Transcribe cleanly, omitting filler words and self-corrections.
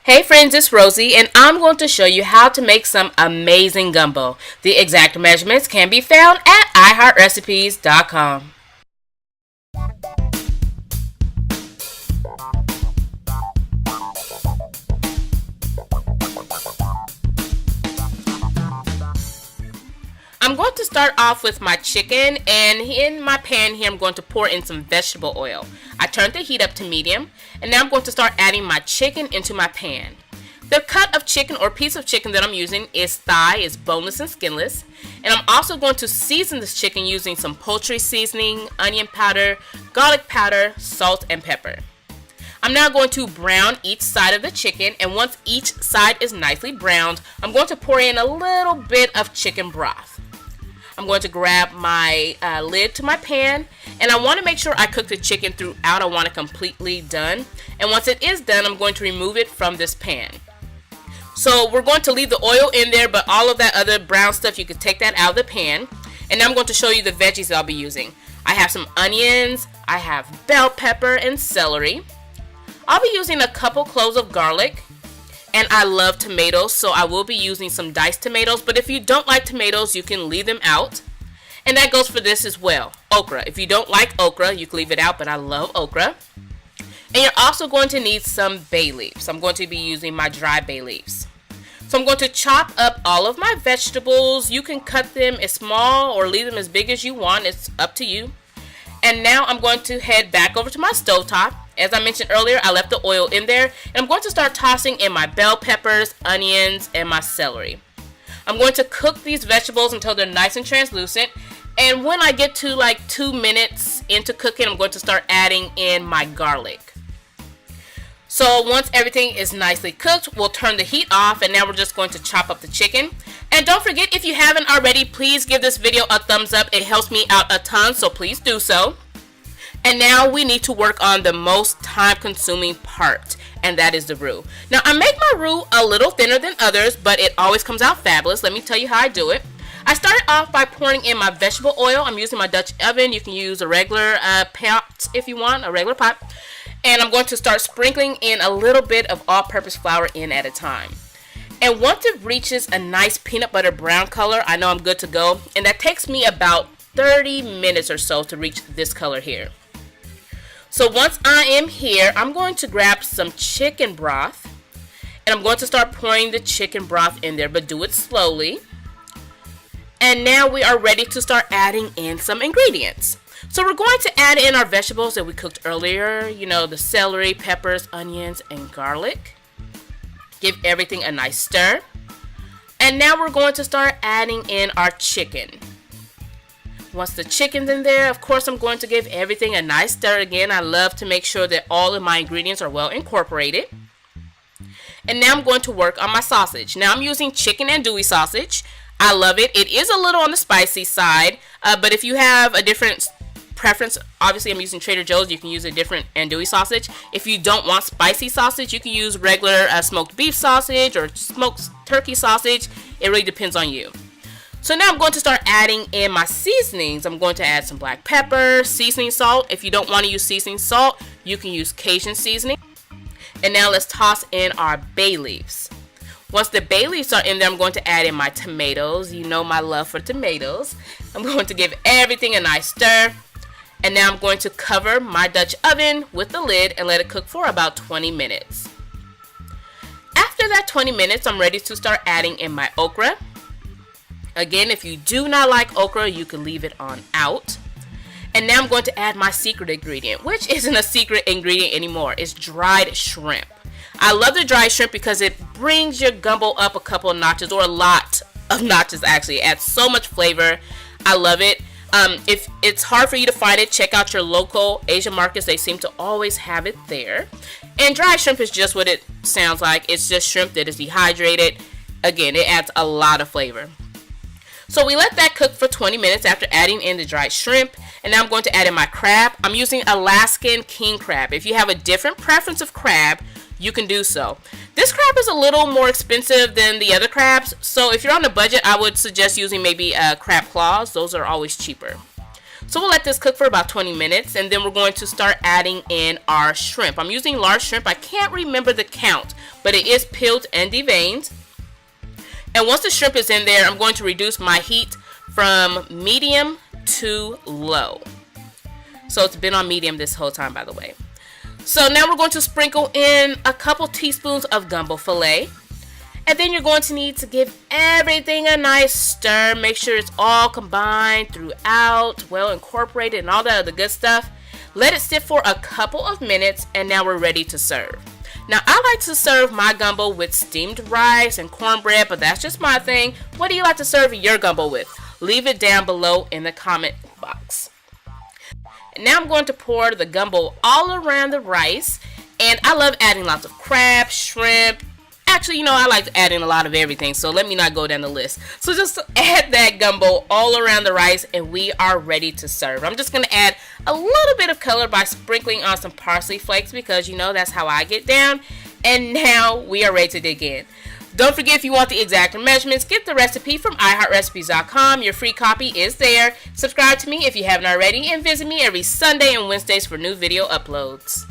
Hey friends, it's Rosie, and I'm going to show you how to make some amazing gumbo. The exact measurements can be found at iHeartRecipes.com. I'm going to start off with my chicken, and in my pan here I'm going to pour in some vegetable oil. I turned the heat up to medium, and now I'm going to start adding my chicken into my pan. The cut of chicken or piece of chicken that I'm using is thigh, it's boneless and skinless. And I'm also going to season this chicken using some poultry seasoning, onion powder, garlic powder, salt, and pepper. I'm now going to brown each side of the chicken, and once each side is nicely browned, I'm going to pour in a little bit of chicken broth. I'm going to grab my lid to my pan, and I want to make sure I cook the chicken throughout. I want it completely done, and once it is done, I'm going to remove it from this pan. So we're going to leave the oil in there, but all of that other brown stuff, you can take that out of the pan. And now I'm going to show you the veggies that I'll be using. I have some onions, I have bell pepper and celery. I'll be using a couple cloves of garlic. And I love tomatoes, so I will be using some diced tomatoes. But if you don't like tomatoes, you can leave them out. And that goes for this as well. Okra. If you don't like okra, you can leave it out, but I love okra. And you're also going to need some bay leaves. I'm going to be using my dry bay leaves. So I'm going to chop up all of my vegetables. You can cut them as small or leave them as big as you want. It's up to you. And now I'm going to head back over to my stovetop. As I mentioned earlier, I left the oil in there, and I'm going to start tossing in my bell peppers, onions, and my celery. I'm going to cook these vegetables until they're nice and translucent, and when I get to like 2 minutes into cooking, I'm going to start adding in my garlic. So once everything is nicely cooked, we'll turn the heat off, and now we're just going to chop up the chicken. And don't forget, if you haven't already, please give this video a thumbs up. It helps me out a ton, so please do so. And now we need to work on the most time-consuming part, and that is the roux. Now, I make my roux a little thinner than others, but it always comes out fabulous. Let me tell you how I do it. I started off by pouring in my vegetable oil. I'm using my Dutch oven. You can use a regular pot if you want, a regular pot. And I'm going to start sprinkling in a little bit of all-purpose flour in at a time. And once it reaches a nice peanut butter brown color, I know I'm good to go. And that takes me about 30 minutes or so to reach this color here. So once I am here, I'm going to grab some chicken broth, and I'm going to start pouring the chicken broth in there, but do it slowly. And now we are ready to start adding in some ingredients. So we're going to add in our vegetables that we cooked earlier, you know, the celery, peppers, onions, and garlic. Give everything a nice stir. And now we're going to start adding in our chicken. Once the chicken's in there, of course, I'm going to give everything a nice stir again. I love to make sure that all of my ingredients are well incorporated. And now I'm going to work on my sausage. Now I'm using chicken andouille sausage. I love it. It is a little on the spicy side, but if you have a different preference, obviously I'm using Trader Joe's, you can use a different andouille sausage. If you don't want spicy sausage, you can use regular smoked beef sausage or smoked turkey sausage. It really depends on you. So now I'm going to start adding in my seasonings. I'm going to add some black pepper, seasoning salt. If you don't want to use seasoning salt, you can use Cajun seasoning. And now let's toss in our bay leaves. Once the bay leaves are in there, I'm going to add in my tomatoes. You know my love for tomatoes. I'm going to give everything a nice stir. And now I'm going to cover my Dutch oven with the lid and let it cook for about 20 minutes. After that 20 minutes, I'm ready to start adding in my okra. Again, if you do not like okra, you can leave it on out. And now I'm going to add my secret ingredient, which isn't a secret ingredient anymore. It's dried shrimp. I love the dried shrimp because it brings your gumbo up a couple of notches, or a lot of notches actually. It adds so much flavor. I love it. If it's hard for you to find it, check out your local Asian markets. They seem to always have it there. And dried shrimp is just what it sounds like. It's just shrimp that is dehydrated. Again, it adds a lot of flavor. So we let that cook for 20 minutes after adding in the dried shrimp. And now I'm going to add in my crab. I'm using Alaskan king crab. If you have a different preference of crab, you can do so. This crab is a little more expensive than the other crabs. So if you're on a budget, I would suggest using maybe crab claws. Those are always cheaper. So we'll let this cook for about 20 minutes, and then we're going to start adding in our shrimp. I'm using large shrimp. I can't remember the count, but it is peeled and deveined. And once the shrimp is in there, I'm going to reduce my heat from medium to low. So it's been on medium this whole time, by the way. So now we're going to sprinkle in a couple teaspoons of gumbo filet. And then you're going to need to give everything a nice stir. Make sure it's all combined throughout, well incorporated, and all that other good stuff. Let it sit for a couple of minutes, and now we're ready to serve. Now, I like to serve my gumbo with steamed rice and cornbread, but that's just my thing. What do you like to serve your gumbo with? Leave it down below in the comment box. And now I'm going to pour the gumbo all around the rice, and I love adding lots of crab, shrimp. Actually, I like to add in a lot of everything, so let me not go down the list. So just add that gumbo all around the rice, and we are ready to serve. I'm just going to add a little bit of color by sprinkling on some parsley flakes because, that's how I get down. And now we are ready to dig in. Don't forget, if you want the exact measurements, get the recipe from iHeartRecipes.com. Your free copy is there. Subscribe to me if you haven't already, and visit me every Sunday and Wednesdays for new video uploads.